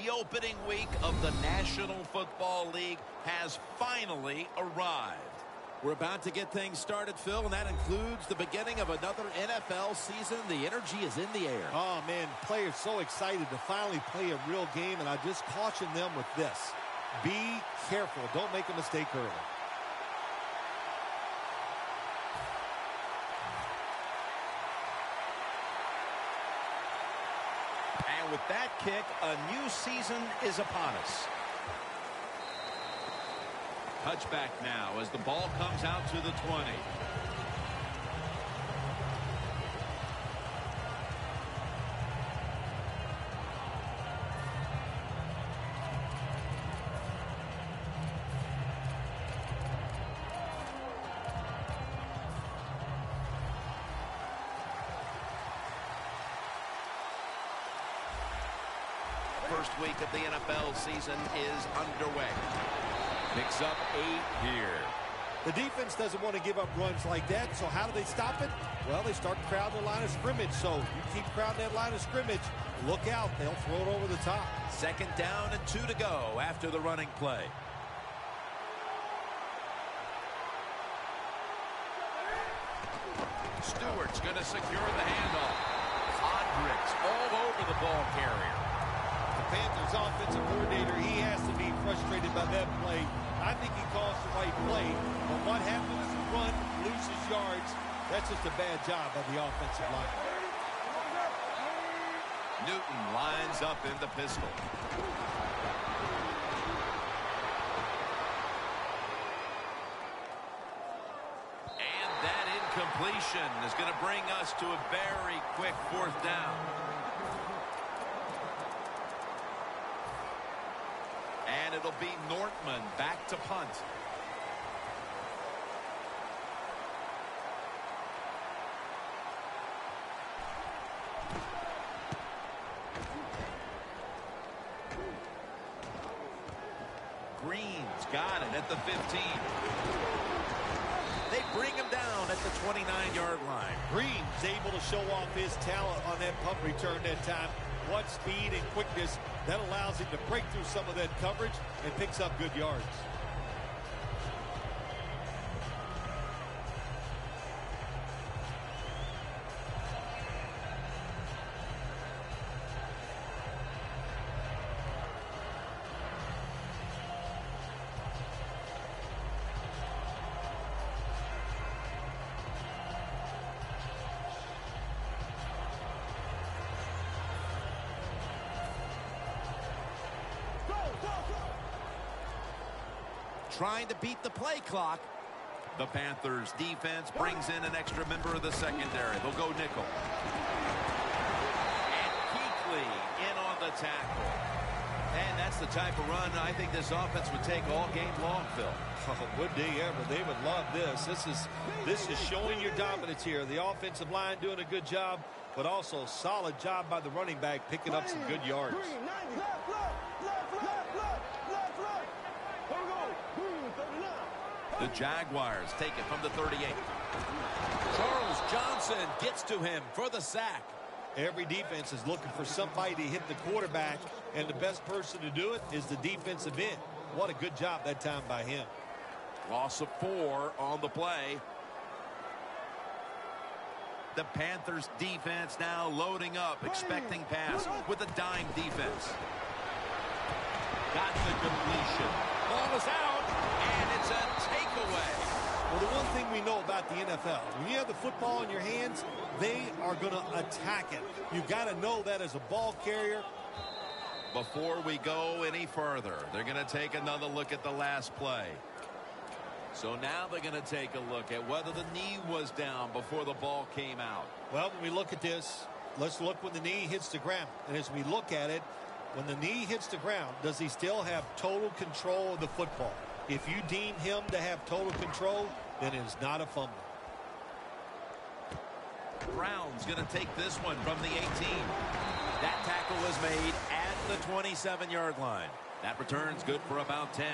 The opening week of the National Football League has finally arrived. We're about to get things started, Phil, and that includes the beginning of another NFL season. The energy is in the air. Oh, man, players so excited to finally play a real game, and I just caution them with this. Be careful. Don't make a mistake early. And with that kick, a new season is upon us. Touchback now as the ball comes out to the 20. First week of the NFL season is underway. Picks up 8 here. The defense doesn't want to give up runs like that, so how do they stop it? Well, they start crowding the line of scrimmage, so you keep crowding that line of scrimmage, look out, they'll throw it over the top. Second down and 2 to go after the running play. Stewart's going to secure the handoff. Odrick's all over the ball carrier. The Panthers offensive coordinator, he has to be frustrated by that play. I think he calls the right play, but what happens is run, loses yards. That's just a bad job by the offensive line. Newton lines up in the pistol. And that incompletion is going to bring us to a very quick 4th down. And it'll be Nortman back to punt. Green's got it at the 15. They bring him down at the 29-yard line. Green's able to show off his talent on that punt return that time. What speed and quickness that allows him to break through some of that coverage and picks up good yards. Trying to beat the play clock. The Panthers defense brings in an extra member of the secondary. They'll go nickel. And Kuechly in on the tackle. And that's the type of run I think this offense would take all game long, Phil. Oh, would they ever? They would love this. This is showing your dominance here. The offensive line doing a good job, but also solid job by the running back picking up some good yards. The Jaguars take it from the 38. Charles Johnson gets to him for the sack. Every defense is looking for somebody to hit the quarterback, and the best person to do it is the defensive end. What a good job that time by him. Loss of 4 on the play. The Panthers defense now loading up, expecting pass with a dime defense. Got the completion. Ball is out, and it's a takeaway. Well, the one thing we know about the NFL, when you have the football in your hands, they are going to attack it. You've got to know that as a ball carrier. Before we go any further, they're going to take another look at the last play. So now they're going to take a look at whether the knee was down before the ball came out. Well, when we look at this, let's look when the knee hits the ground. And as we look at it, when the knee hits the ground, does he still have total control of the football? If you deem him to have total control, then it is not a fumble. Brown's going to take this one from the 18. That tackle was made at the 27-yard line. That return's good for about 10.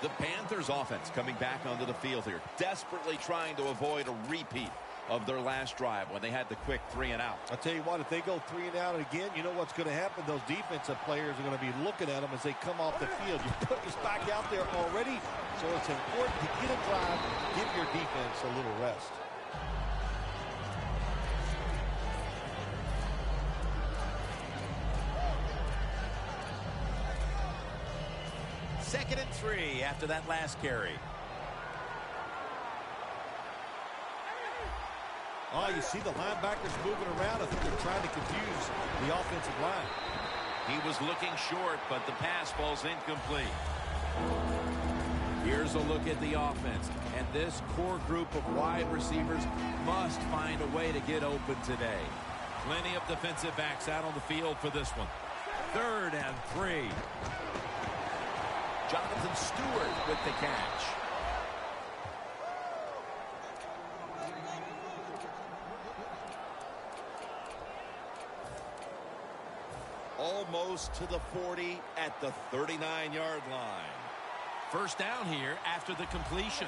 The Panthers offense coming back onto the field here, desperately trying to avoid a repeat of their last drive when they had the quick 3 and out. I'll tell you what, if they go 3 and out again, you know what's going to happen? Those defensive players are going to be looking at them as they come off the field. You put us back out there already, so it's important to get a drive, give your defense a little rest. Second and 3 after that last carry. Oh, you see the linebackers moving around. I think they're trying to confuse the offensive line. He was looking short, but the pass falls incomplete. Here's a look at the offense. And this core group of wide receivers must find a way to get open today. Plenty of defensive backs out on the field for this one. 3rd and 3. Jonathan Stewart with the catch. Almost to the 40 at the 39-yard line. First down here after the completion.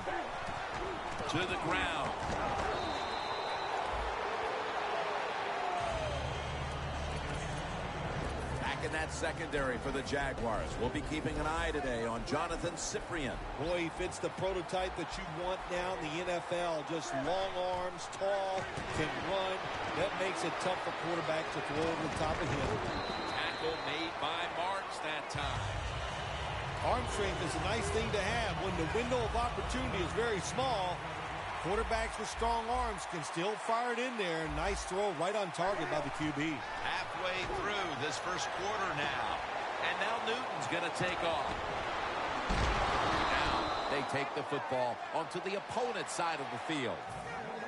To the ground. Back in that secondary for the Jaguars. We'll be keeping an eye today on Jonathan Cyprien. Boy, he fits the prototype that you want now in the NFL. Just long arms, tall, can run. That makes it tough for quarterbacks to throw over the top of him. Tackle made by Marks that time. Arm strength is a nice thing to have. When the window of opportunity is very small, quarterbacks with strong arms can still fire it in there. Nice throw right on target by the QB. Halfway through this first quarter now. And now Newton's going to take off. Now they take the football onto the opponent's side of the field.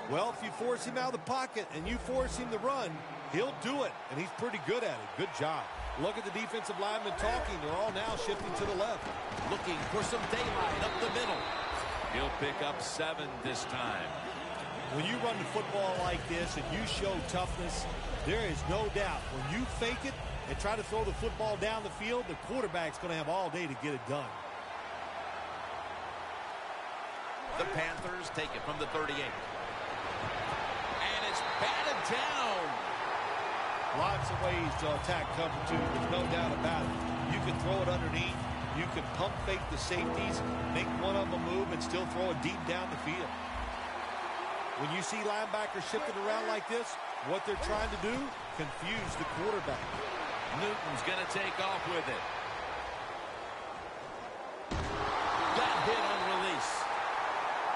Well, if you force him out of the pocket and you force him to run, he'll do it. And he's pretty good at it. Good job. Look at the defensive linemen talking. They're all now shifting to the left. Looking for some daylight up the middle. He'll pick up 7 this time. When you run the football like this and you show toughness, there is no doubt when you fake it and try to throw the football down the field, the quarterback's going to have all day to get it done. The Panthers take it from the 38. And it's batted down. Lots of ways to attack cover 2. There's no doubt about it. You can throw it underneath. You can pump fake the safeties, make one of them move, and still throw it deep down the field. When you see linebackers shifting around like this, what they're trying to do, confuse the quarterback. Newton's going to take off with it. Got hit on release.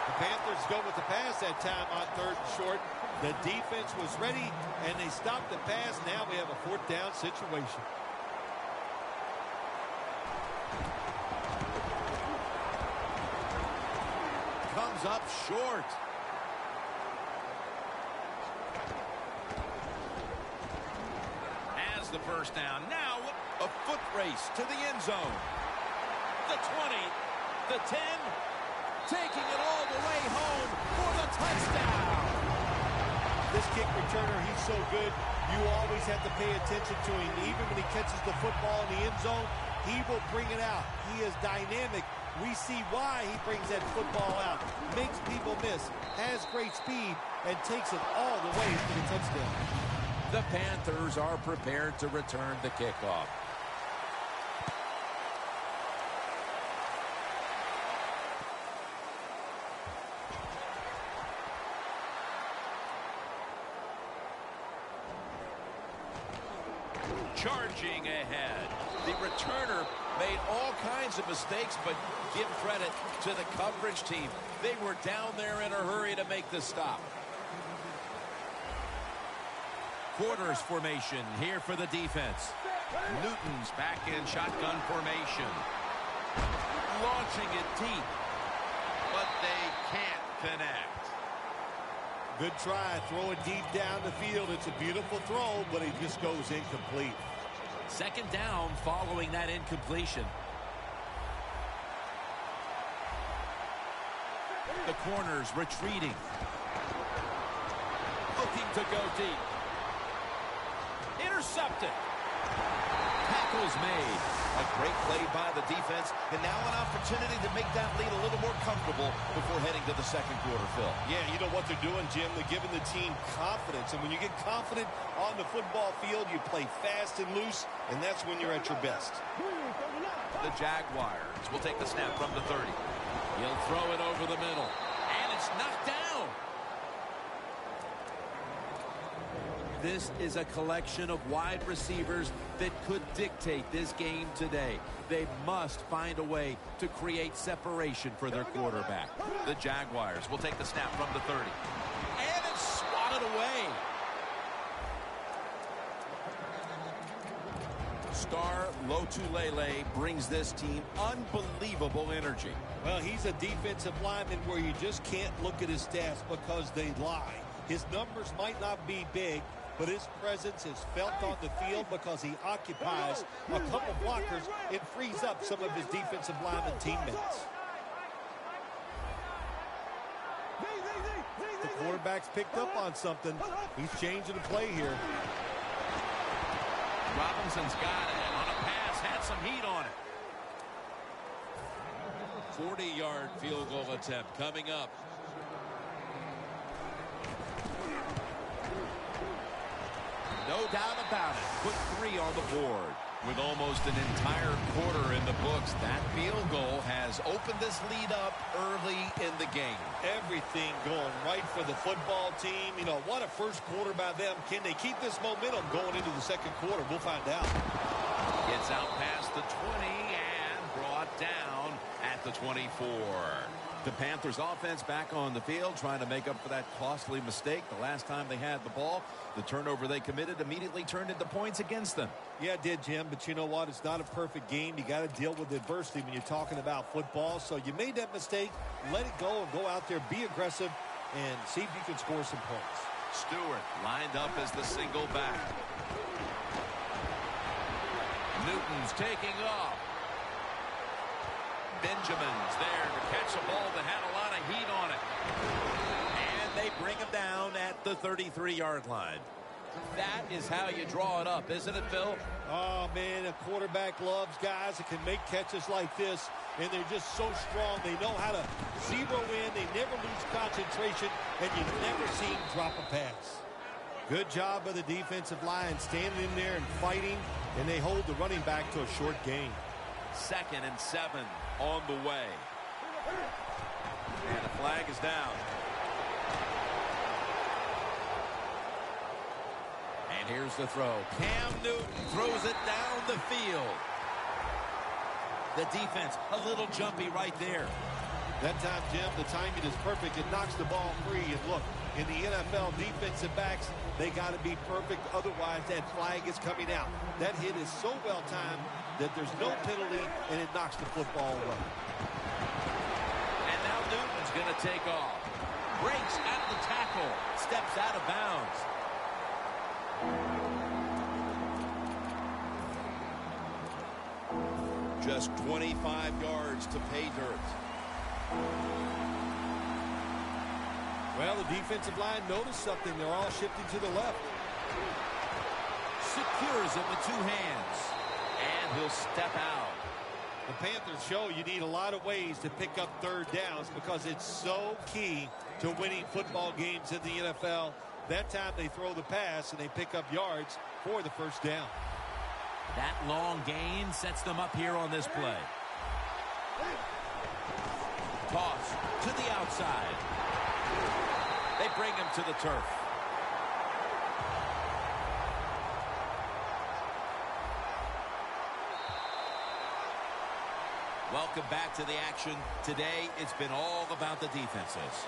The Panthers go with the pass that time on 3rd and short. The defense was ready, and they stopped the pass. Now we have a 4th down situation. Comes up short. Has the first down. Now a foot race to the end zone. The 20, the 10, taking it all the way home for the touchdown. This kick returner, he's so good, you always have to pay attention to him. Even when he catches the football in the end zone, he will bring it out. He is dynamic. We see why he brings that football out. Makes people miss, has great speed, and takes it all the way to the touchdown. The Panthers are prepared to return the kickoff. Charging ahead. The returner made all kinds of mistakes, but give credit to the coverage team. They were down there in a hurry to make the stop. Quarters formation here for the defense. Newton's back in shotgun formation. Launching it deep, but they can't connect. Good try. Throw it deep down the field. It's a beautiful throw, but it just goes incomplete. Second down following that incompletion. The corners retreating. Looking to go deep. Intercepted. Tackles made. A great play by the defense, and now an opportunity to make that lead a little more comfortable before heading to the second quarter, Phil. Yeah, you know what they're doing, Jim? They're giving the team confidence, and when you get confident on the football field, you play fast and loose, and that's when you're at your best. The Jaguars will take the snap from the 30. He'll throw it over the middle, and it's knocked down. This is a collection of wide receivers that could dictate this game today. They must find a way to create separation for their quarterback. The Jaguars will take the snap from the 30. And it's swatted away. Star Lotulelei brings this team unbelievable energy. Well, he's a defensive lineman where you just can't look at his stats because they lie. His numbers might not be big, but his presence is felt on the field because he occupies a couple blockers and frees up some of his defensive lineman teammates. The quarterback's picked up on something. He's changing the play here. Robinson's got it on a pass, had some heat on it. 40-yard field goal attempt coming up. No doubt about it. Put 3 on the board. With almost an entire quarter in the books, that field goal has opened this lead up early in the game. Everything going right for the football team. You know, what a first quarter by them. Can they keep this momentum going into the second quarter? We'll find out. Gets out past the 20 and brought down at the 24. The Panthers offense back on the field trying to make up for that costly mistake the last time they had the ball. The turnover they committed immediately turned into points against them. Yeah, it did, Jim, but you know what? It's not a perfect game. You got to deal with adversity when you're talking about football. So you made that mistake, let it go, and go out there, be aggressive, and see if you can score some points. Stewart lined up as the single back. Newton's taking off. Benjamin's there to catch a ball that had a lot of heat on it. And they bring him down at the 33-yard line. That is how you draw it up, isn't it, Phil? Oh, man, a quarterback loves guys that can make catches like this, and they're just so strong. They know how to zero in. They never lose concentration, and you never see him drop a pass. Good job by the defensive line standing in there and fighting, and they hold the running back to a short gain. 2nd and 7 on the way. And the flag is down. And here's the throw. Cam Newton throws it down the field. The defense a little jumpy right there. That time, Jim, the timing is perfect. It knocks the ball free. And look, in the NFL, defensive backs, they got to be perfect. Otherwise, that flag is coming out. That hit is so well timed that there's no penalty, and it knocks the football away. And now Newton's going to take off. Breaks out of the tackle. Steps out of bounds. Just 25 yards to pay dirt. Well, the defensive line noticed something. They're all shifting to the left. Secures it with 2 hands. And he'll step out. The Panthers show you need a lot of ways to pick up third downs because it's so key to winning football games in the NFL. That time they throw the pass and they pick up yards for the first down. That long gain sets them up here on this play. Toss to the outside. They bring him to the turf. Welcome back to the action. Today, it's been all about the defenses.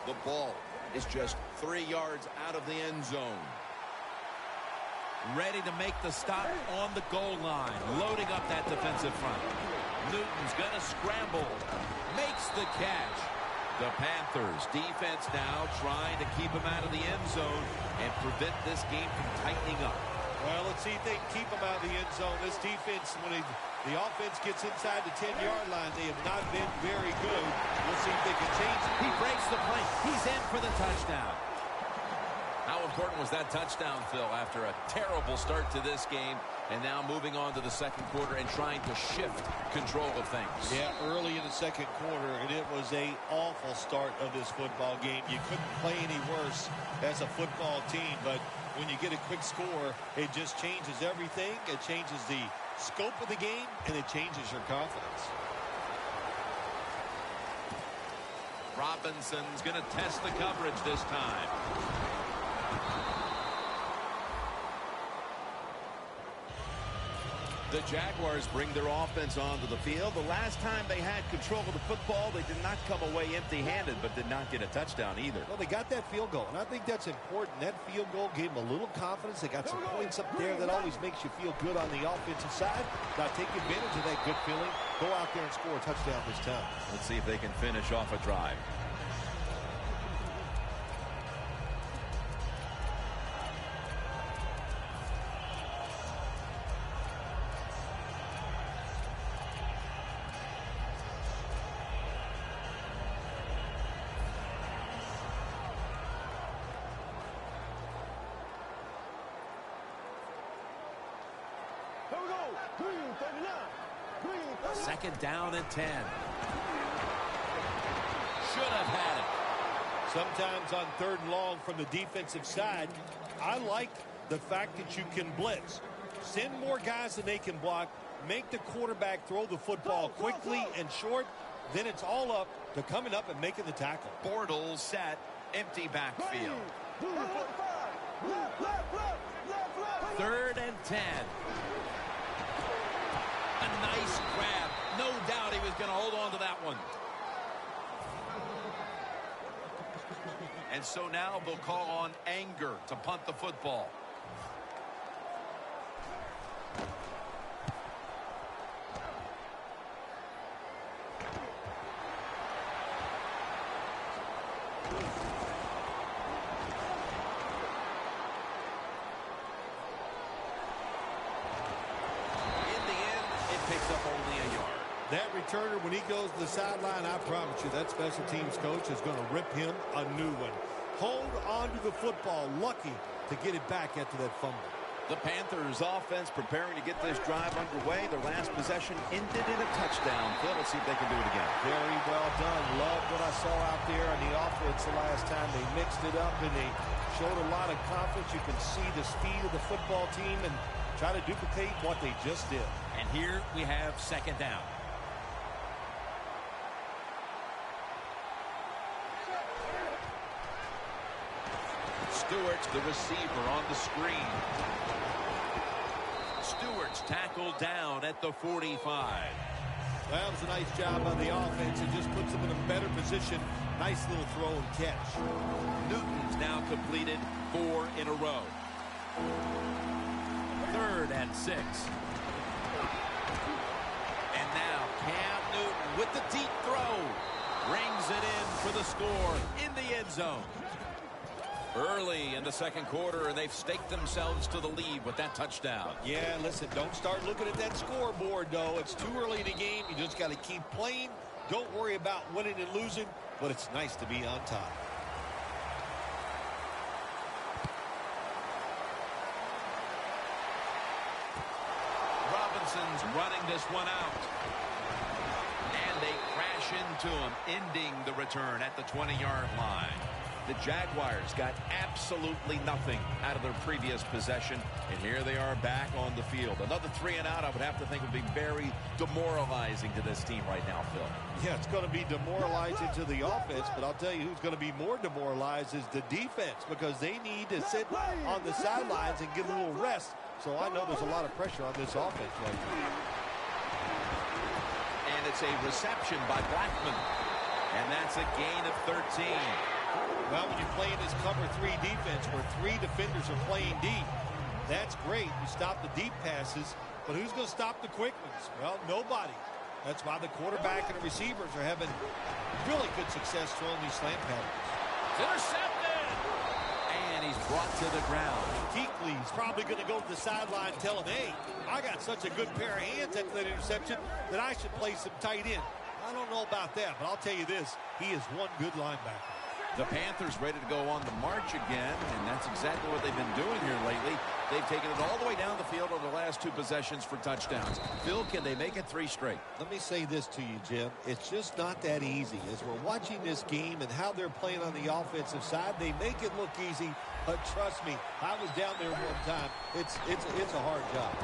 The ball is just 3 yards out of the end zone. Ready to make the stop on the goal line. Loading up that defensive front. Newton's going to scramble. Makes the catch. The Panthers defense now trying to keep him out of the end zone and prevent this game from tightening up. Well, let's see if they can keep him out of the end zone. This defense, when the offense gets inside the 10-yard line, they have not been very good. We'll see if they can change it. He breaks the play. He's in for the touchdown. How important was that touchdown, Phil, after a terrible start to this game and now moving on to the second quarter and trying to shift control of things? Yeah, early in the second quarter, and it was a awful start of this football game. You couldn't play any worse as a football team, but when you get a quick score, it just changes everything. It changes the scope of the game, and it changes your confidence. Robinson's going to test the coverage this time. The Jaguars bring their offense onto the field. The last time they had control of the football, they did not come away empty-handed, but did not get a touchdown either. Well, they got that field goal, and I think that's important. That field goal gave them a little confidence. They got some points up there that always makes you feel good on the offensive side. Now take advantage of that good feeling. Go out there and score a touchdown this time. Let's see if they can finish off a drive. Second down and 10. Should have had it. Sometimes on third and long from the defensive side, I like the fact that you can blitz. Send more guys than they can block. Make the quarterback throw the football quickly and short. Then it's all up to coming up and making the tackle. Bortles set, empty backfield. Third and 10. A nice grab. No doubt he was going to hold on to that one. And so now they'll call on Anger to punt the football. That returner, when he goes to the sideline, I promise you, that special teams coach is going to rip him a new one. Hold on to the football. Lucky to get it back after that fumble. The Panthers offense preparing to get this drive underway. Their last possession ended in a touchdown. Phil, let's see if they can do it again. Very well done. Love what I saw out there on the offense the last time. They mixed it up and they showed a lot of confidence. You can see the speed of the football team and try to duplicate what they just did. And here we have second down. Stewart's the receiver on the screen. Stewart's tackled down at the 45. Well, that was a nice job on the offense. It just puts them in a better position. Nice little throw and catch. Newton's now completed 4 in a row. Third and 6. And now Cam Newton with the deep throw. Rings it in for the score in the end zone. Early in the second quarter, and they've staked themselves to the lead with that touchdown. Yeah, listen, don't start looking at that scoreboard, though. It's too early in the game. You just got to keep playing. Don't worry about winning and losing, but it's nice to be on top. Robinson's running this one out. And they crash into him, ending the return at the 20-yard line. The Jaguars got absolutely nothing out of their previous possession, and here they are back on the field. Another 3 and out, I would have to think, would be very demoralizing to this team right now, Phil. Yeah, it's going to be demoralizing to the offense, but I'll tell you who's going to be more demoralized is the defense, because they need to sit on the sidelines and get a little rest. So I know there's a lot of pressure on this offense right now. And it's a reception by Blackman, and that's a gain of 13. Well, when you're playing this cover 3 defense where 3 defenders are playing deep, that's great. You stop the deep passes, but who's going to stop the quick ones? Well, nobody. That's why the quarterback and the receivers are having really good success throwing these slant patterns. Intercepted! And he's brought to the ground. Kuechly's probably going to go to the sideline and tell him, hey, I got such a good pair of hands after that interception that I should play some tight end. I don't know about that, but I'll tell you this, he is one good linebacker. The Panthers ready to go on the march again, and that's exactly what they've been doing here lately. They've taken it all the way down the field over the last 2 possessions for touchdowns. Phil, can they make it 3 straight? Let me say this to you, Jim. It's just not that easy. As we're watching this game and how they're playing on the offensive side, they make it look easy. But trust me, I was down there one time. It's a hard job.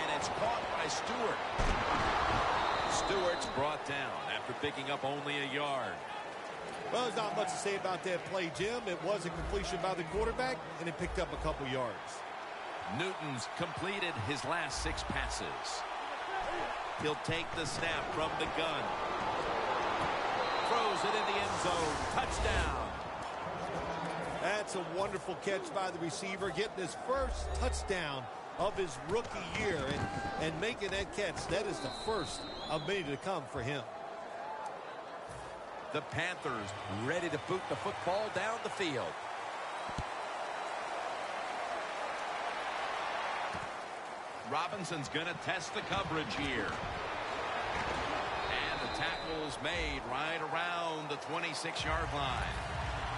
And it's caught by Stewart. Stewart's brought down after picking up only a yard. Well, there's not much to say about that play, Jim. It was a completion by the quarterback, and it picked up a couple yards. Newton's completed his last 6 passes. He'll take the snap from the gun. Throws it in the end zone. Touchdown. That's a wonderful catch by the receiver, getting his first touchdown of his rookie year and making that catch. That is the first of many to come for him. The Panthers ready to boot the football down the field. Robinson's going to test the coverage here. And the tackle's made right around the 26-yard line.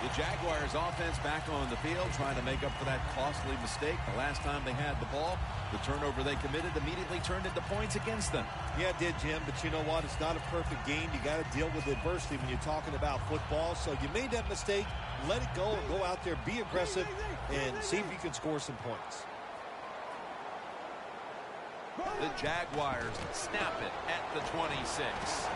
The Jaguars offense back on the field trying to make up for that costly mistake. The last time they had the ball, the turnover they committed immediately turned into points against them. Yeah, it did, Jim, but you know what? It's not a perfect game. You got to deal with adversity when you're talking about football. So you made that mistake, let it go, and go out there, be aggressive, and see if you can score some points. The Jaguars snap it at the 26.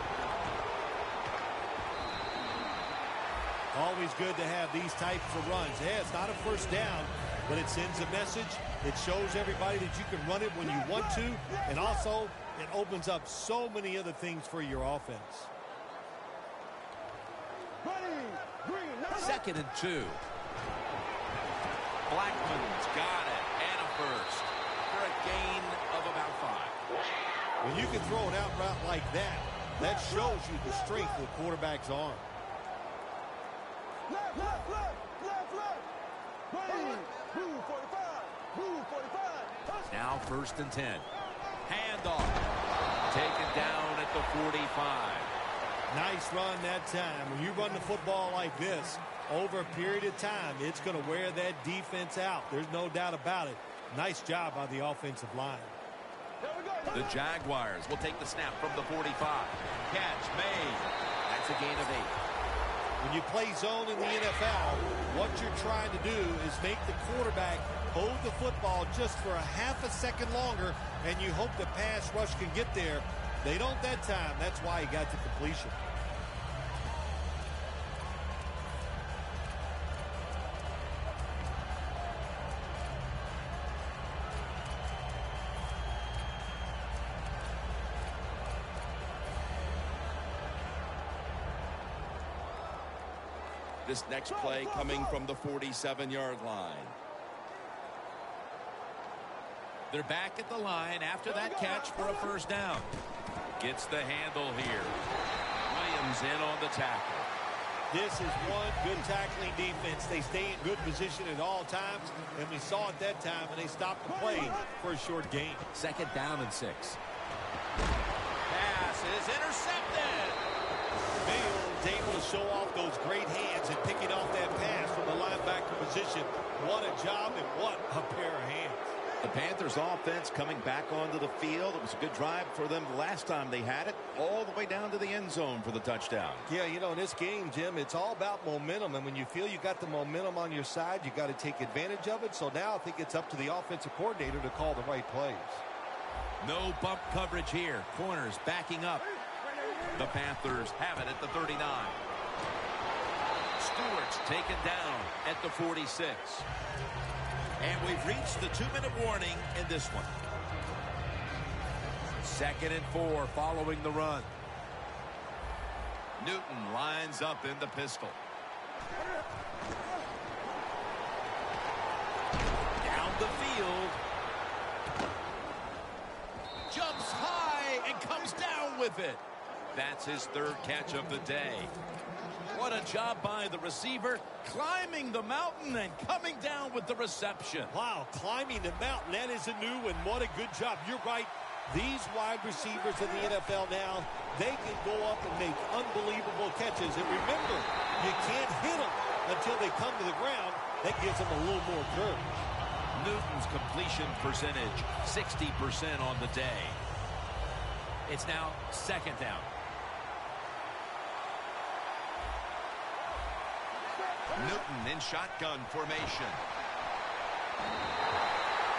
Always good to have these types of runs. Yeah, it's not a first down, but it sends a message. It shows everybody that you can run it when you want to, and also it opens up so many other things for your offense. 2nd and 2. Blackman's got it, and a first for a gain of about 5. When you can throw an out route like that, that shows you the strength of the quarterback's arm. Left. Move 45. Now 1st and 10. Handoff. Taken down at the 45. Nice run that time. When you run the football like this, over a period of time, it's going to wear that defense out. There's no doubt about it. Nice job by the offensive line. The Jaguars will take the snap from the 45. Catch made. That's a gain of 8. When you play zone in the NFL, what you're trying to do is make the quarterback hold the football just for a half a second longer, and you hope the pass rush can get there. They don't that time. That's why he got to completion. This next play coming from the 47-yard line. They're back at the line after that catch for a first down. Gets the handle here. Williams in on the tackle. This is one good tackling defense. They stay in good position at all times, and we saw it that time, and they stopped the play for a short gain. 2nd down and 6. Pass is intercepted. Bale's able to show off those great hands and picking off that pass from the linebacker position. What a job and what a pair of hands. The Panthers offense coming back onto the field. It was a good drive for them the last time they had it, all the way down to the end zone for the touchdown. Yeah, you know, in this game, Jim, it's all about momentum. And when you feel you got the momentum on your side, you got to take advantage of it. So now I think it's up to the offensive coordinator to call the right plays. No bump coverage here. Corners backing up. The Panthers have it at the 39. Stewart's taken down at the 46. And we've reached the 2-minute warning in this one. 2nd and 4 following the run. Newton lines up in the pistol. Down the field. Jumps high and comes down with it. That's his 3rd catch of the day. What a job by the receiver, climbing the mountain and coming down with the reception. Wow, climbing the mountain, that is a new one. What a good job. You're right. These wide receivers in the NFL now, they can go up and make unbelievable catches. And remember, you can't hit them until they come to the ground. That gives them a little more courage. Newton's completion percentage, 60% on the day. It's now second down. Newton in shotgun formation.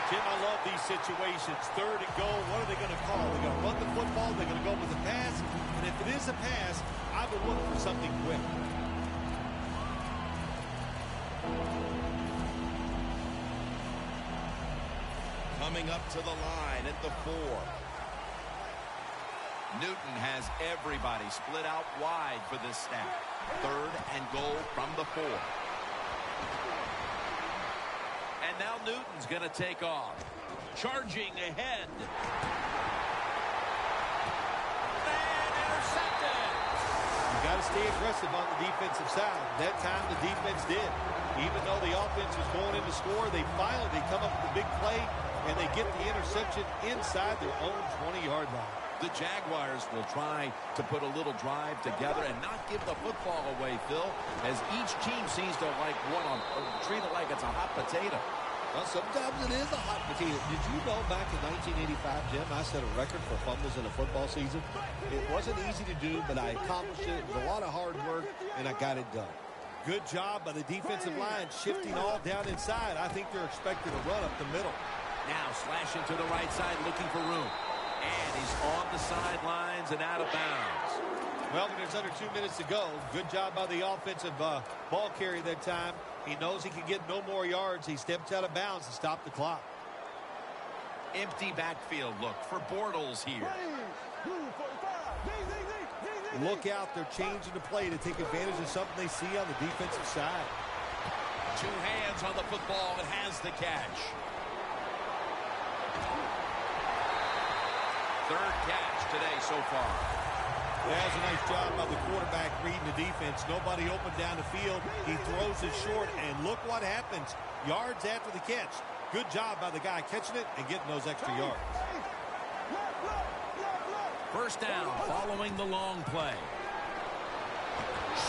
Jim, I love these situations. Third and goal, what are they going to call? They're going to run the football, they're going to go with the pass. And if it is a pass, I would look for something quick. Coming up to the line at the 4. Newton has everybody split out wide for this snap. Third and goal from the 4. And now Newton's going to take off. Charging ahead. And intercepted. You got to stay aggressive on the defensive side. That time the defense did. Even though the offense was going in to score, they come up with a big play, and they get the interception inside their own 20-yard line. The Jaguars will try to put a little drive together and not give the football away, Phil, as each team seems to treat it like it's a hot potato. Well, sometimes it is a hot potato. Did you know back in 1985, Jim, I set a record for fumbles in a football season? It wasn't easy to do, but I accomplished it. It was a lot of hard work, and I got it done. Good job by the defensive line, shifting all down inside. I think they're expecting a run up the middle. Now slashing to the right side, looking for room. And he's on the sidelines and out of bounds. Well, there's under 2 minutes to go. Good job by the offensive ball carrier that time. He knows he can get no more yards. He steps out of bounds to stop the clock. Empty backfield look for Bortles here. Look out. They're changing the play to take advantage of something they see on the defensive side. 2 hands on the football and has the catch. Third catch today so far. That's a nice job by the quarterback reading the defense. Nobody open down the field. He throws it short, and look what happens. Yards after the catch. Good job by the guy catching it and getting those extra yards. First down following the long play.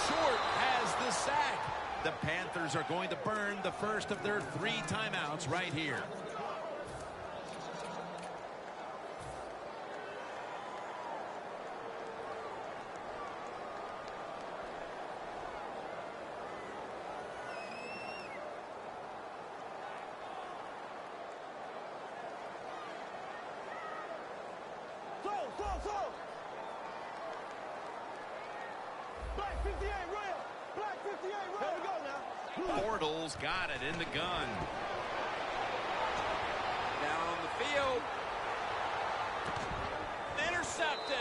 Short has the sack. The Panthers are going to burn the first of their 3 timeouts right here. Bortles got it in the gun. Down the field. Intercepted.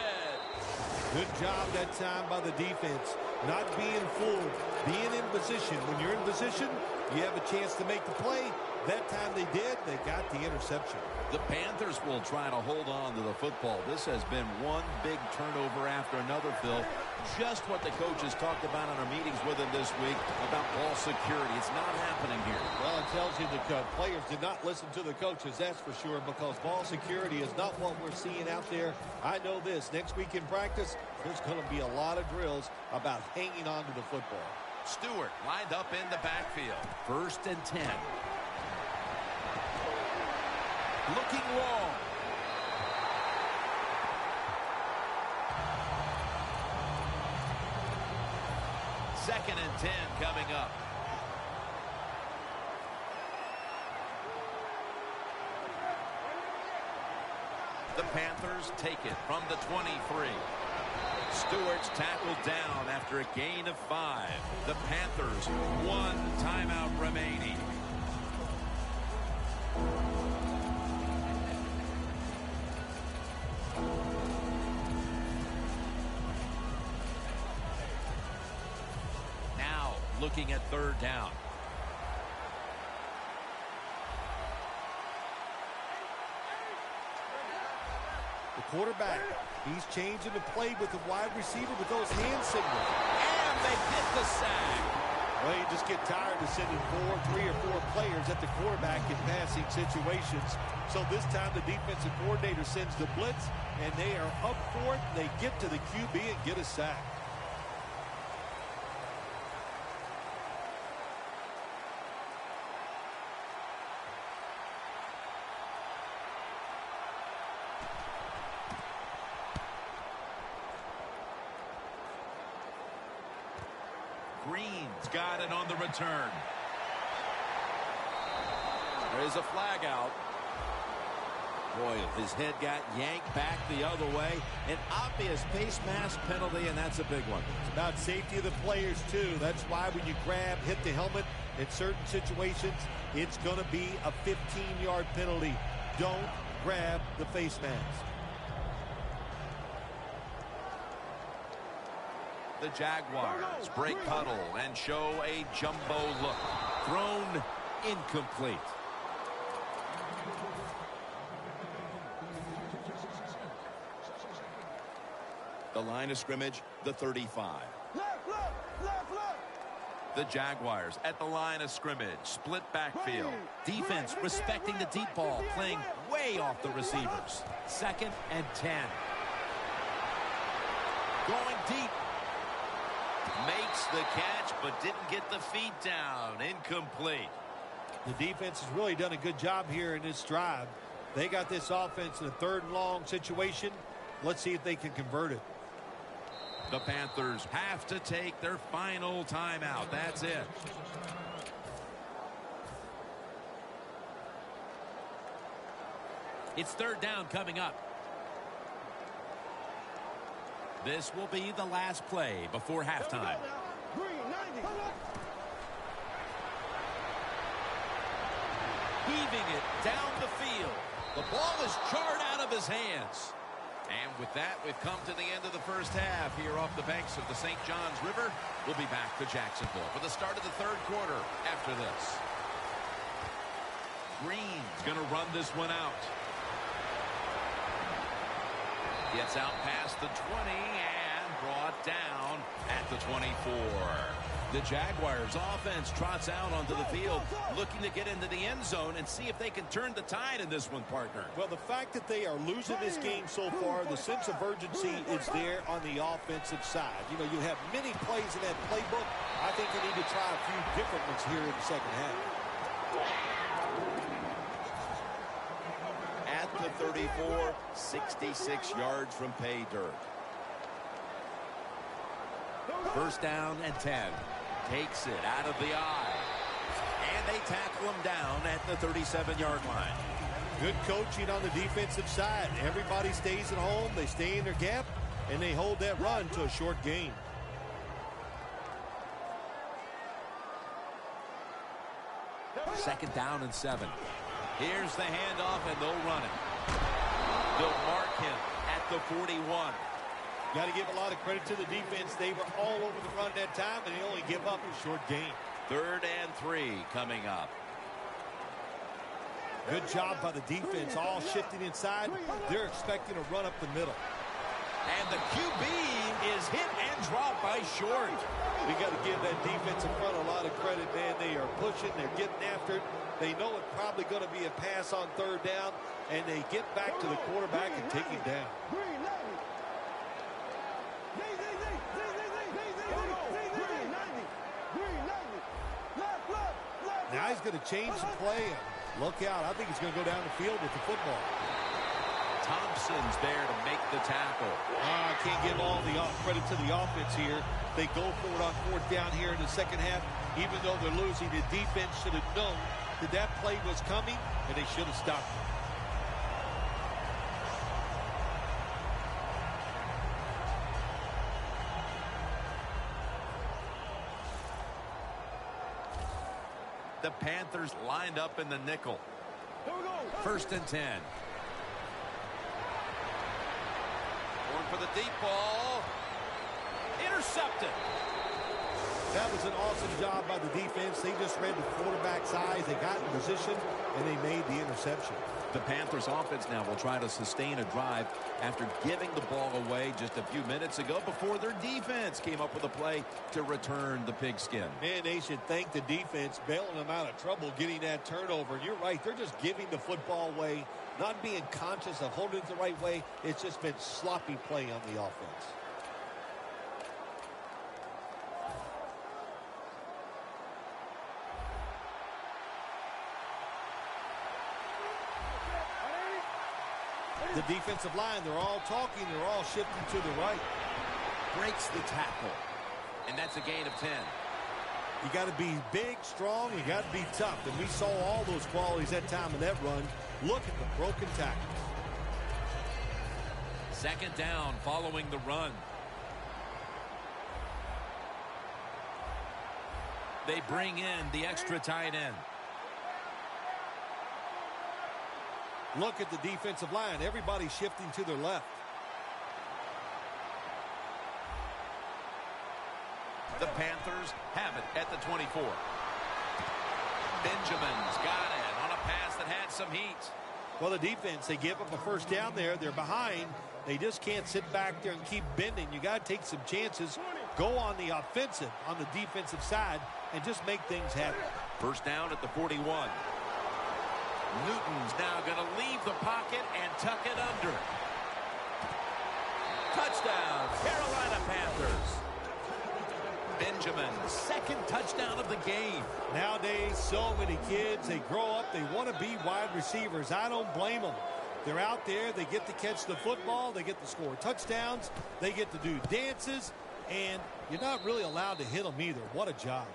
Good job that time by the defense. Not being fooled. Being in position. When you're in position, you have a chance to make the play. That time they did. They got the interception. The Panthers will try to hold on to the football. This has been one big turnover after another, Phil. Just what the coaches talked about in our meetings with him this week about ball security. It's not happening here. Well, it tells you the players did not listen to the coaches, that's for sure, because ball security is not what we're seeing out there. I know this. Next week in practice, there's going to be a lot of drills about hanging on to the football. Stewart lined up in the backfield. First and 10. Looking long. Second and 10 coming up. The Panthers take it from the 23. Stewart's tackled down after a gain of 5. The Panthers, 1 timeout remaining. Now looking at third down. The quarterback, he's changing the play with the wide receiver with those hand signals. And they get the sack. Well, you just get tired of sending 3 or 4 players at the quarterback in passing situations. So this time the defensive coordinator sends the blitz, and they are up for it. They get to the QB and get a sack. Green's got it on the return. There's a flag out. Boy, his head got yanked back the other way. An obvious face mask penalty, and that's a big one. It's about safety of the players, too. That's why when you grab, hit the helmet, in certain situations, it's going to be a 15-yard penalty. Don't grab the face mask. The Jaguars break huddle and show a jumbo look. Thrown incomplete. The line of scrimmage, the 35. The Jaguars at the line of scrimmage. Split backfield. Defense respecting the deep ball, playing way off the receivers. 2nd and 10. Going deep. Makes the catch, but didn't get the feet down. Incomplete. The defense has really done a good job here in this drive. They got this offense in a 3rd and long situation. Let's see if they can convert it. The Panthers have to take their final timeout. That's it. It's 3rd down coming up. This will be the last play before halftime. Heaving it down the field. The ball is jarred out of his hands. And with that, we've come to the end of the first half here off the banks of the St. Johns River. We'll be back to Jacksonville for the start of the 3rd quarter after this. Green's going to run this one out. Gets out past the 20 and brought down at the 24. The Jaguars offense trots out onto the field, looking to get into the end zone and see if they can turn the tide in this one, partner. Well, the fact that they are losing this game so far, the sense of urgency is there on the offensive side. You know, you have many plays in that playbook. I think they need to try a few different ones here in the 2nd half. At the 34, 66 yards from pay dirt. 1st down and 10. Takes it out of the eye. And they tackle him down at the 37-yard line. Good coaching on the defensive side. Everybody stays at home. They stay in their gap, and they hold that run to a short gain. Second down and 7. Here's the handoff, and they'll run it. They'll mark him at the 41. Got to give a lot of credit to the defense. They were all over the run that time, and they only give up a short gain. 3rd and 3 coming up. Good job by the defense, all shifting inside. They're expecting to run up the middle. And the QB is hit and dropped by Short. We got to give that defensive front a lot of credit, man. They are pushing. They're getting after it. They know it's probably going to be a pass on 3rd down, and they get back to the quarterback and take him down. Now he's going to change the play. Look out. I think he's going to go down the field with the football. Thompson's there to make the tackle. I can't give all the credit to the offense here. They go for it on 4th down here in the 2nd half. Even though they're losing, the defense should have known that that play was coming, and they should have stopped it. The Panthers lined up in the nickel. 1st and 10. Going for the deep ball. Intercepted. That was an awesome job by the defense. They just read the quarterback's eyes. They got in position, and they made the interception. The Panthers offense now will try to sustain a drive after giving the ball away just a few minutes ago before their defense came up with a play to return the pigskin. Man, they should thank the defense bailing them out of trouble getting that turnover. And you're right, they're just giving the football away, not being conscious of holding it the right way. It's just been sloppy play on the offense. The defensive line, they're all talking. They're all shifting to the right. Breaks the tackle. And that's a gain of 10. You got to be big, strong. You got to be tough. And we saw all those qualities that time in that run. Look at the broken tackle. Second down following the run. They bring in the extra tight end. Look at the defensive line. Everybody shifting to their left. The Panthers have it at the 24. Benjamin's got it on a pass that had some heat. Well, the defense, they give up a first down there. They're behind. They just can't sit back there and keep bending. You got to take some chances. Go on the offensive, on the defensive side, and just make things happen. First down at the 41. Newton's now going to leave the pocket and tuck it under. Touchdown, Carolina Panthers. Benjamin's second touchdown of the game. Nowadays, so many kids, they grow up, they want to be wide receivers. I don't blame them. They're out there, they get to catch the football, they get to score touchdowns, they get to do dances, and you're not really allowed to hit them either. What a job.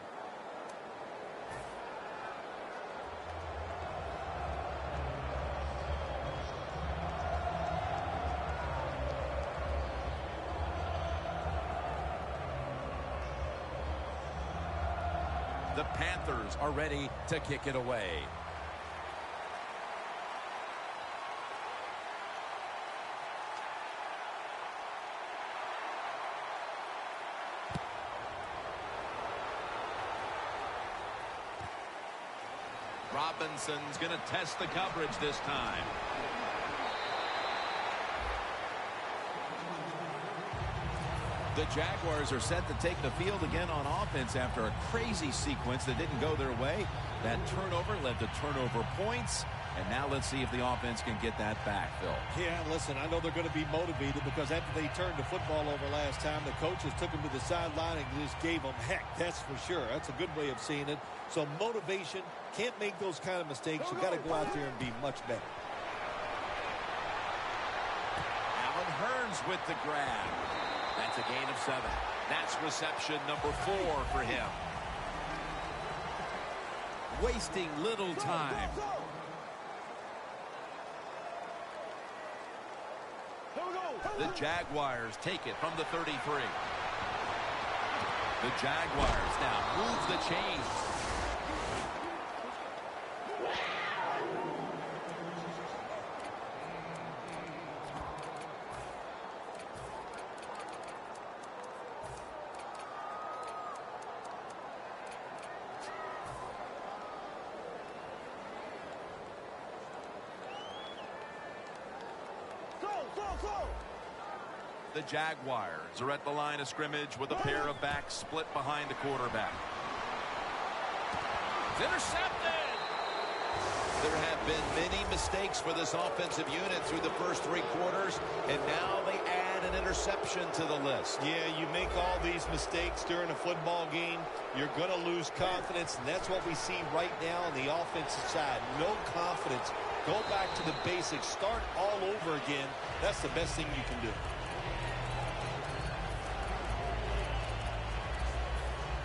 The Panthers are ready to kick it away. Robinson's going to test the coverage this time. The Jaguars are set to take the field again on offense after a crazy sequence that didn't go their way. That turnover led to turnover points. And now let's see if the offense can get that back, Phil. Yeah, listen, I know they're going to be motivated because after they turned the football over last time, the coaches took them to the sideline and just gave them heck. That's for sure. That's a good way of seeing it. So motivation, can't make those kind of mistakes. You got to go out there and be much better. Allen Hurns with the grab. That's a gain of 7. That's reception number 4 for him. Wasting little time. The Jaguars take it from the 33. The Jaguars now move the chains. The Jaguars are at the line of scrimmage with a pair of backs split behind the quarterback. It's intercepted! There have been many mistakes for this offensive unit through the first 3 quarters, and now they add an interception to the list. Yeah, you make all these mistakes during a football game, you're going to lose confidence, and that's what we see right now on the offensive side. No confidence. Go back to the basics. Start all over again. That's the best thing you can do.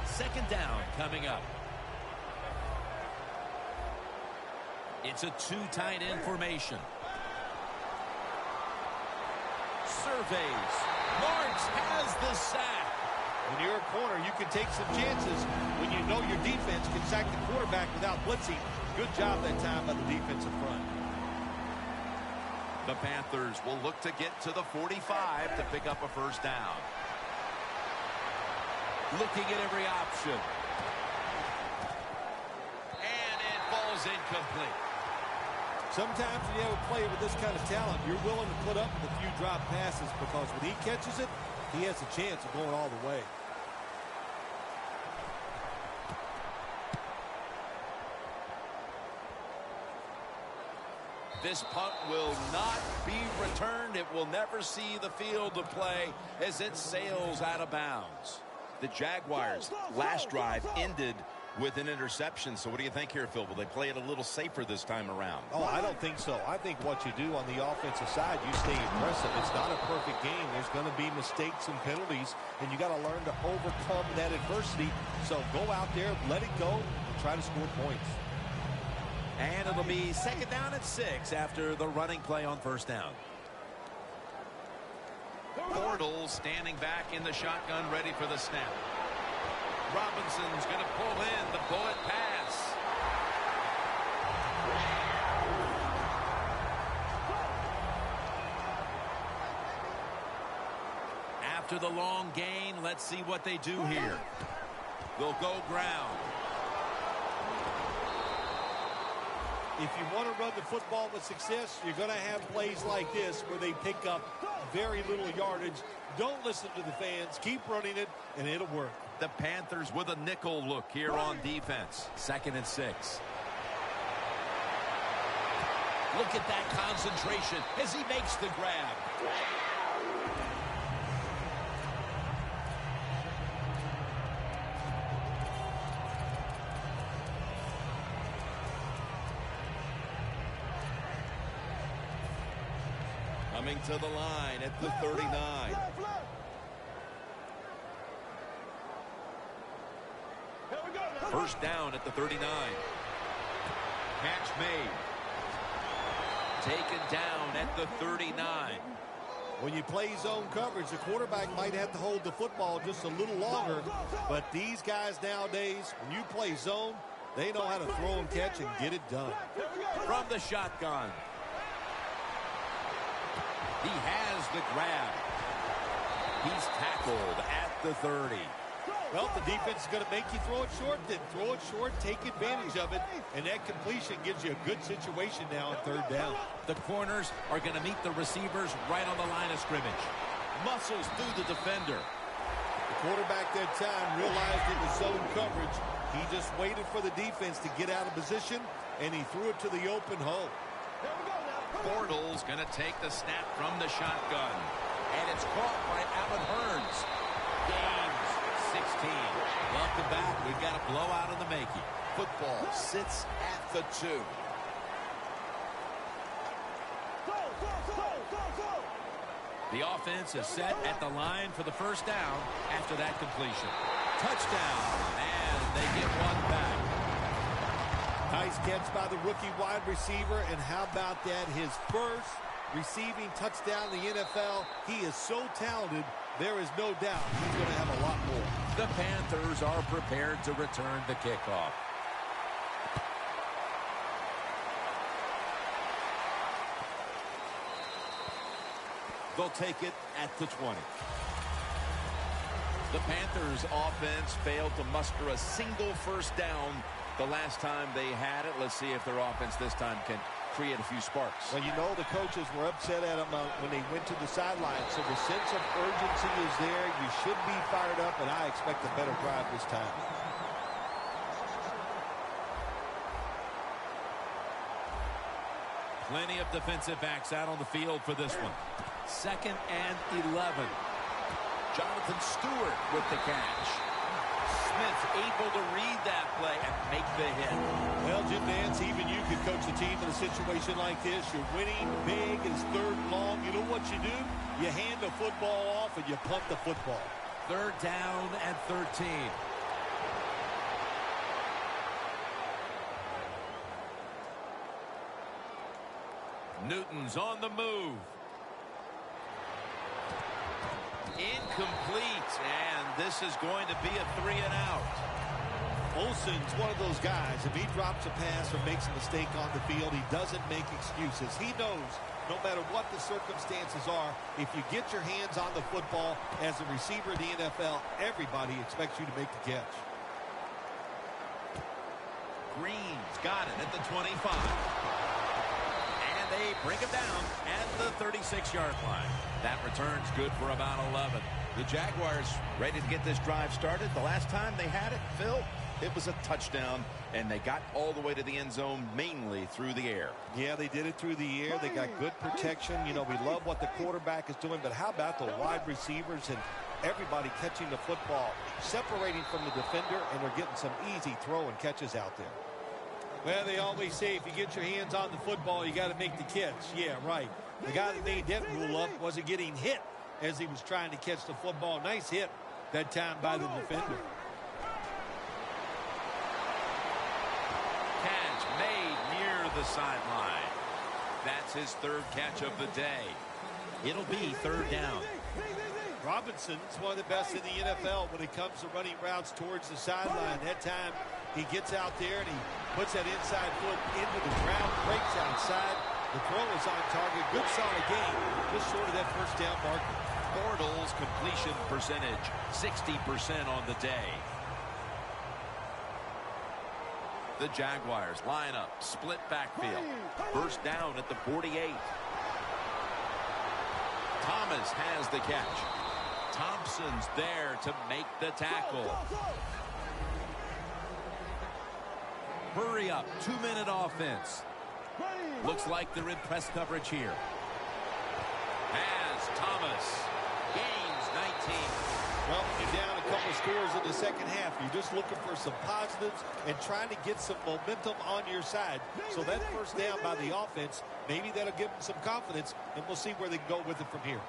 Second down coming up. It's a 2 tight end formation. Surveys. Marks has the sack. When you're a corner, you can take some chances when you know your defense can sack the quarterback without blitzing. Good job that time by the defensive front. The Panthers will look to get to the 45 to pick up a first down. looking at every option. And it falls incomplete. Sometimes when you have a player with this kind of talent, you're willing to put up with a few drop passes because when he catches it, he has a chance of going all the way. This punt will not be returned. It will never see the field of play as it sails out of bounds. The Jaguars' last drive ended with an interception. So what do you think here, Phil? Will they play it a little safer this time around? Oh, I don't think so. I think what you do on the offensive side, you stay aggressive. It's not a perfect game. There's going to be mistakes and penalties, and you got to learn to overcome that adversity. So go out there, let it go, and try to score points. And it'll be second down and 6 after the running play on first down. Bortles standing back in the shotgun, ready for the snap. Robinson's going to pull in the bullet pass. After the long gain, let's see what they do here. They'll go ground. If you want to run the football with success, you're going to have plays like this where they pick up very little yardage. Don't listen to the fans. Keep running it, and it'll work. The Panthers with a nickel look here on defense. Second and 6. Look at that concentration as he makes the grab. Coming to the line at the 39. First down at the 39. Catch made. Taken down at the 39. When you play zone coverage, the quarterback might have to hold the football just a little longer. But these guys nowadays, when you play zone, they know how to throw and catch and get it done. From the shotgun. He has the grab. He's tackled at the 30. Well, if the defense is going to make you throw it short, then throw it short, take advantage of it, and that completion gives you a good situation now on third down. The corners are going to meet the receivers right on the line of scrimmage. Muscles through the defender. The quarterback that time realized it was zone coverage. He just waited for the defense to get out of position, and he threw it to the open hole. Bortles going to take the snap from the shotgun. And it's caught by Allen Hurns. Gains 16. Welcome back. We've got a blowout in the making. Football sits at the 2. The offense is set at the line for the first down after that completion. Touchdown. And they get one back. Nice catch by the rookie wide receiver, and how about that? His first receiving touchdown in the NFL. He is so talented, there is no doubt he's going to have a lot more. The Panthers are prepared to return the kickoff. They'll take it at the 20. The Panthers offense failed to muster a single first down the last time they had it. Let's see if their offense this time can create a few sparks. Well, you know the coaches were upset at him when they went to the sideline, so the sense of urgency is there. You should be fired up, and I expect a better drive this time. Plenty of defensive backs out on the field for this one. Second and 11. Jonathan Stewart with the catch. Smith able to read that play and make the hit. Well, Jim Nance, even you could coach a team in a situation like this. You're winning big, it's third and long. You know what you do? You hand the football off and you punt the football. Third down and 13. Newton's on the move. Incomplete, and this is going to be a 3 and out. Olsen's one of those guys. If he drops a pass or makes a mistake on the field, he doesn't make excuses. He knows no matter what the circumstances are, if you get your hands on the football as a receiver in the NFL, everybody expects you to make the catch. Green's got it at the 25. And they bring him down at the 36-yard line. That return's good for about 11. The Jaguars ready to get this drive started. The last time they had it, Phil, it was a touchdown, and they got all the way to the end zone mainly through the air. Yeah, they did it through the air. They got good protection. You know, we love what the quarterback is doing, but how about the wide receivers and everybody catching the football, separating from the defender, and they're getting some easy throw and catches out there. Well, they always say if you get your hands on the football, you got to make the catch. Yeah, right. The guy that made that rule up wasn't getting hit as he was trying to catch the football. Nice hit that time by the defender. Catch made near the sideline. That's his third catch of the day. It'll be third down. Robinson's one of the best in the NFL when it comes to running routes towards the sideline. That time he gets out there and he puts that inside foot into the ground, breaks outside. The throw is on target. Good solid game, just short of that first down marker. Bortles completion percentage 60% on the day. The Jaguars line up, split backfield. First down at the 48. Thomas has the catch. Thompson's there to make the tackle. Hurry up, 2-minute offense. Looks like they're in press coverage here. Has Thomas. Gains 19. Well, you're down a couple scores in the second half. You're just looking for some positives and trying to get some momentum on your side. So that first down by the offense, maybe that'll give them some confidence, and we'll see where they can go with it from here.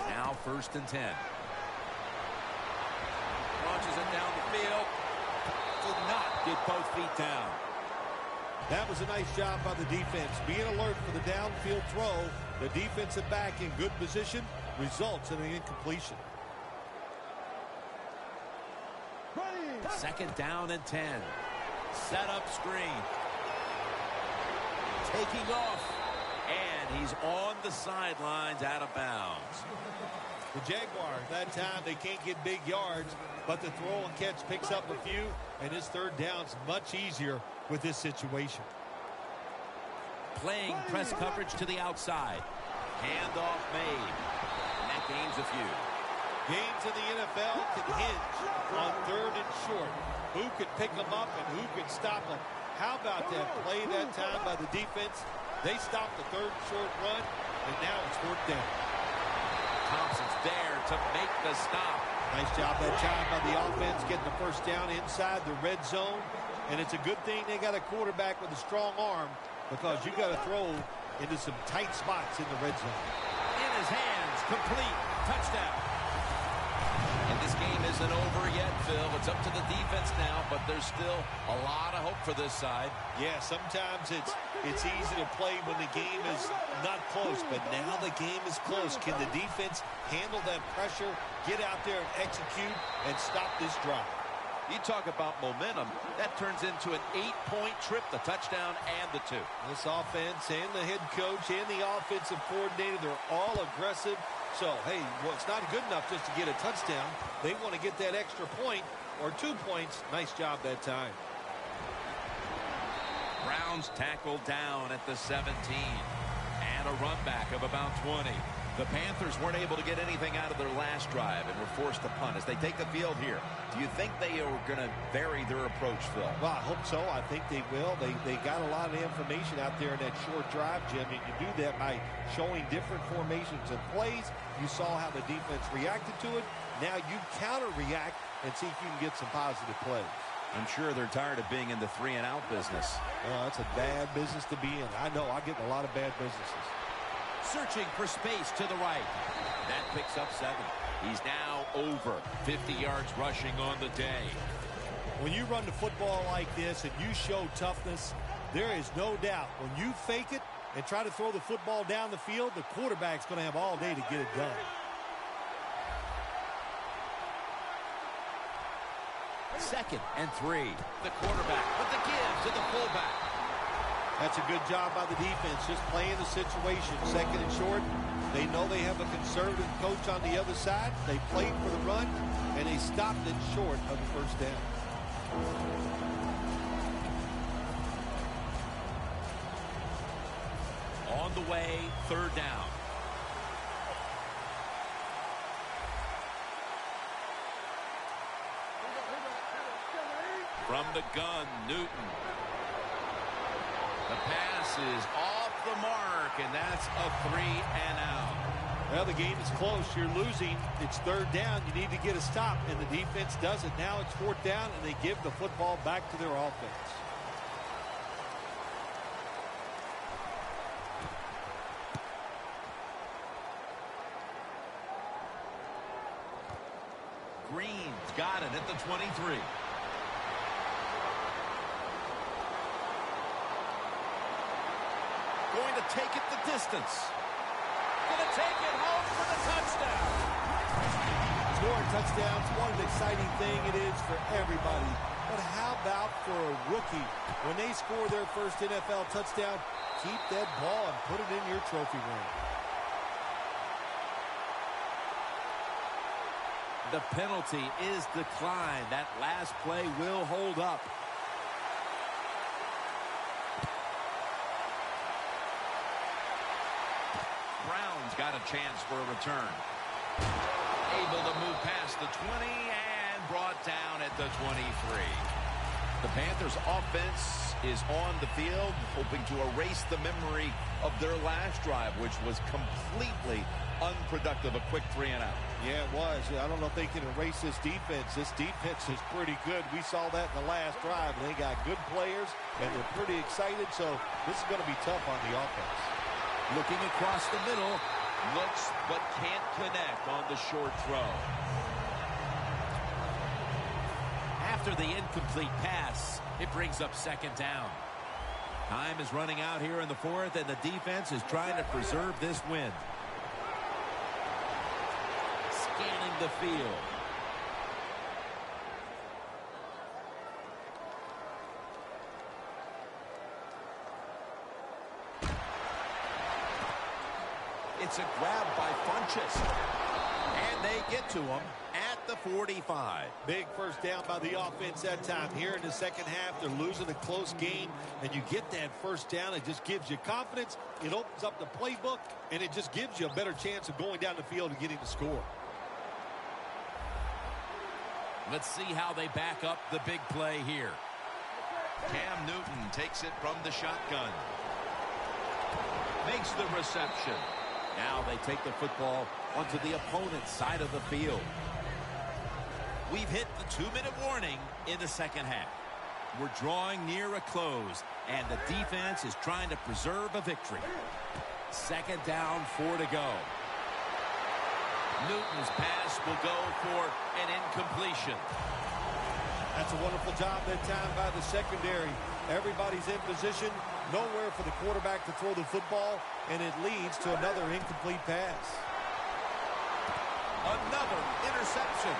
Now first and 10. Launches it down the field. Did not get both feet down. That was a nice job by the defense. Being alert for the downfield throw. The defensive back in good position results in an incompletion. Second down and 10. Set up screen. Taking off. And he's on the sidelines out of bounds. The Jaguars, that time they can't get big yards, but the throw and catch picks up a few, and his third down's much easier with this situation. Playing press coverage to the outside. Handoff made. And that gains a few. Games in the NFL can hinge on third and short. Who can pick them up and who can stop them? How about that play that time by the defense? They stopped the third and short run, and now it's fourth down. Thompson's there to make the stop. Nice job that time by the offense getting the first down inside the red zone. And it's a good thing they got a quarterback with a strong arm because you got to throw into some tight spots in the red zone. In his hands, complete, touchdown. And this game isn't over yet, Phil. It's up to the defense now, but there's still a lot of hope for this side. Yeah, sometimes it's easy to play when the game is not close, but now the game is close. Can the defense handle that pressure, get out there and execute, and stop this drive? You talk about momentum, that turns into an 8-point trip, the touchdown and the 2. This offense and the head coach and the offensive coordinator, they're all aggressive. So, hey, well, it's not good enough just to get a touchdown. They want to get that extra point or 2 points. Nice job that time. Browns tackled down at the 17. And a run back of about 20. The Panthers weren't able to get anything out of their last drive and were forced to punt as they take the field here. Do you think they are going to vary their approach, Phil? Well, I hope so. I think they will. They got a lot of information out there in that short drive, Jim. You can do that by showing different formations and plays. You saw how the defense reacted to it. Now you counter-react and see if you can get some positive plays. I'm sure they're tired of being in the 3-and-out business. Well, that's a bad business to be in. I know. I get in a lot of bad businesses. Searching for space to the right. That picks up 7. He's now over 50 yards rushing on the day. When you run the football like this and you show toughness, there is no doubt when you fake it and try to throw the football down the field, the quarterback's going to have all day to get it done. Second and 3. The quarterback with the give to the fullback. That's a good job by the defense, just playing the situation. Second and short. They know they have a conservative coach on the other side. They played for the run, and they stopped it short of the first down. On the way, third down. From the gun, Newton. The pass is off the mark, and that's a 3 and out. Well, the game is close. You're losing. It's third down. You need to get a stop, and the defense does it. Now it's fourth down, and they give the football back to their offense. Green's got it at the 23. Going to take it the distance. Going to take it home for the touchdown. Scoring touchdowns, what an exciting thing it is for everybody. But how about for a rookie? When they score their first NFL touchdown, keep that ball and put it in your trophy room. The penalty is declined. That last play will hold up. Brown's got a chance for a return. Able to move past the 20 and brought down at the 23. The Panthers offense is on the field, hoping to erase the memory of their last drive, which was completely unproductive. A quick 3 and out. Yeah, it was. I don't know if they can erase this defense. This defense is pretty good. We saw that in the last drive. They got good players, and they're pretty excited, so this is going to be tough on the offense. Looking across the middle. Looks but can't connect on the short throw. After the incomplete pass, it brings up second down. Time is running out here in the fourth, and the defense is trying to preserve this win. Scanning the field. It's a grab by Funchess. And they get to him at the 45. Big first down by the offense that time. Here in the second half, they're losing a close game, and you get that first down. It just gives you confidence. It opens up the playbook, and it just gives you a better chance of going down the field and getting the score. Let's see how they back up the big play here. Cam Newton takes it from the shotgun. Makes the reception. Now they take the football onto the opponent's side of the field. We've hit the 2-minute warning in the second half. We're drawing near a close, and the defense is trying to preserve a victory. Second down, 4 to go. Newton's pass will go for an incompletion. That's a wonderful job that time by the secondary. Everybody's in position. Nowhere for the quarterback to throw the football, and it leads to another incomplete pass. Another interception.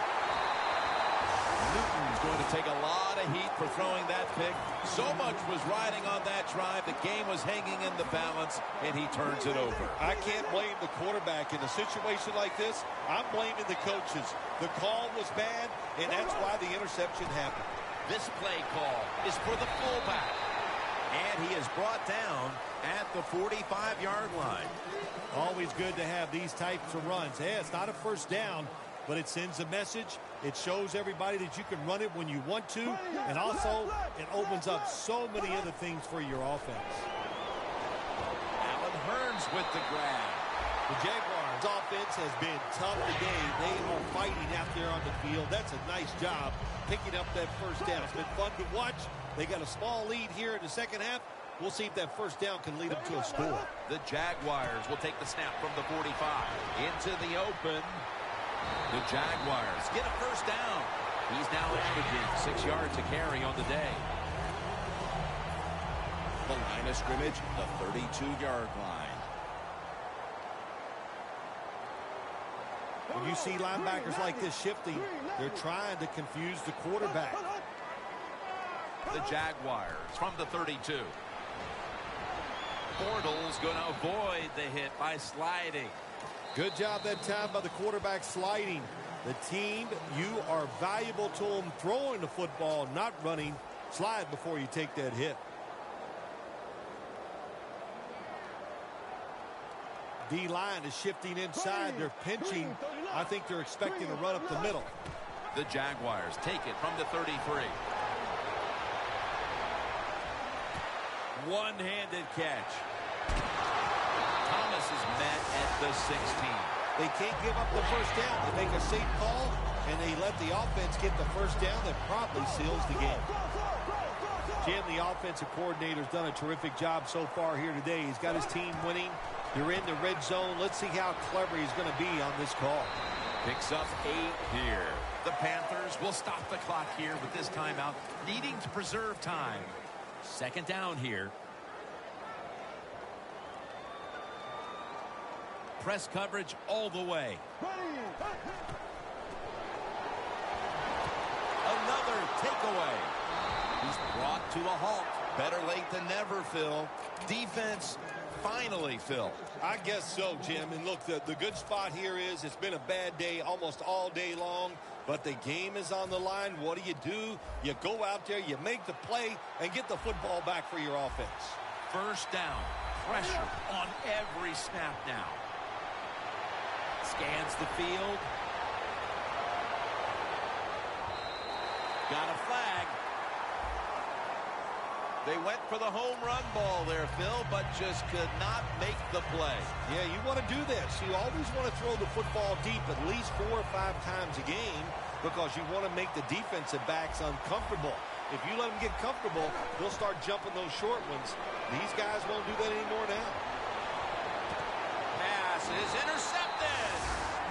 Newton's going to take a lot of heat for throwing that pick. So much was riding on that drive. The game was hanging in the balance, and he turns it over. I can't blame the quarterback. In a situation like this, I'm blaming the coaches. The call was bad, and that's why the interception happened. This play call is for the fullback. And he is brought down at the 45-yard line. Always good to have these types of runs. Hey, it's not a first down, but it sends a message. It shows everybody that you can run it when you want to. And also, it opens up so many other things for your offense. Allen Hurns with the grab. The Jaguars' offense has been tough today. They are fighting out there on the field. That's a nice job picking up that first down. It's been fun to watch. They got a small lead here in the second half. We'll see if that first down can lead them to a score. The Jaguars will take the snap from the 45. Into the open. The Jaguars get a first down. He's now averaging 6 yards a carry on the day. The line of scrimmage, the 32-yard line. When you see linebackers like this shifting, they're trying to confuse the quarterback. The Jaguars from the 32. Bortles going to avoid the hit by sliding. Good job that time by the quarterback sliding. The team, you are valuable to them throwing the football, not running. Slide before you take that hit. D-line is shifting inside. They're pinching. I think they're expecting to run up the middle. The Jaguars take it from the 33. One-handed catch. Thomas is met at the 16. They can't give up the first down. They make a safe call, and they let the offense get the first down. That probably seals the game. Jim, the offensive coordinator's done a terrific job so far here today. He's got his team winning. You're in the red zone. Let's see how clever he's going to be on this call. Picks up 8 here. The Panthers will stop the clock here with this timeout, needing to preserve time. Second down here. Press coverage all the way. Another takeaway. He's brought to a halt. Better late than never, Phil. Defense finally, Phil. I guess so, Jim. And look, the good spot here is it's been a bad day almost all day long, but the game is on the line. What do? You go out there, you make the play, and get the football back for your offense. First down. Pressure on every snap now. Scans the field. Got a flag. They went for the home run ball there, Phil, but just could not make the play. Yeah, you want to do this. You always want to throw the football deep at least 4 or 5 times a game because you want to make the defensive backs uncomfortable. If you let them get comfortable, they'll start jumping those short ones. These guys won't do that anymore now. Pass is intercepted.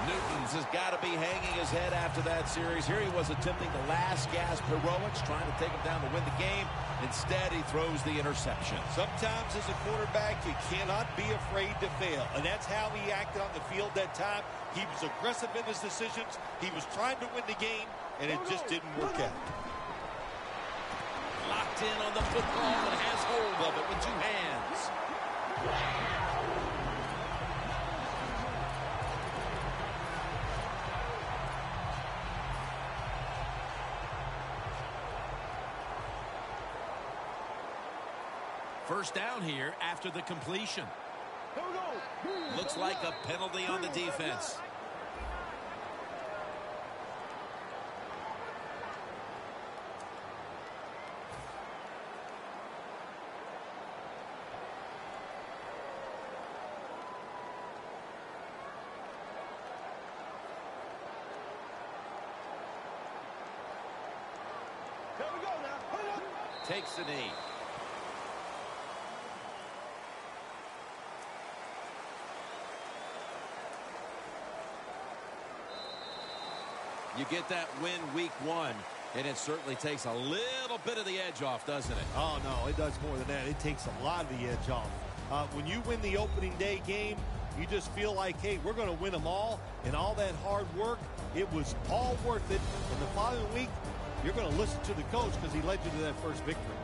Newton's has got to be hanging his head after that series. Here he was attempting the last gasp heroics, trying to take him down to win the game. Instead, he throws the interception. Sometimes as a quarterback, you cannot be afraid to fail. And that's how he acted on the field that time. He was aggressive in his decisions. He was trying to win the game, and it just didn't work out. Locked in on the football and has hold of it with 2 hands. First down here after the completion. Looks like a penalty on the defense. Takes the knee. You get that win week 1, and it certainly takes a little bit of the edge off, doesn't it? Oh, no, it does more than that. It takes a lot of the edge off. When you win the opening day game, you just feel like, hey, we're going to win them all, and all that hard work, it was all worth it. And the following week, you're going to listen to the coach because he led you to that first victory.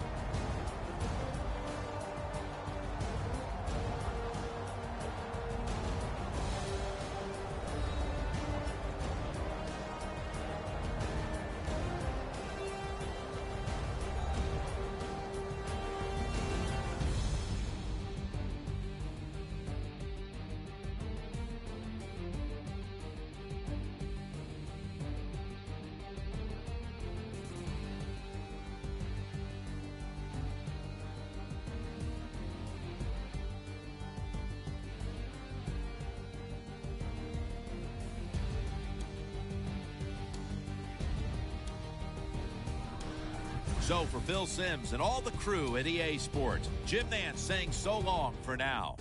So for Phil Simms and all the crew at EA Sports, Jim Nantz saying so long for now.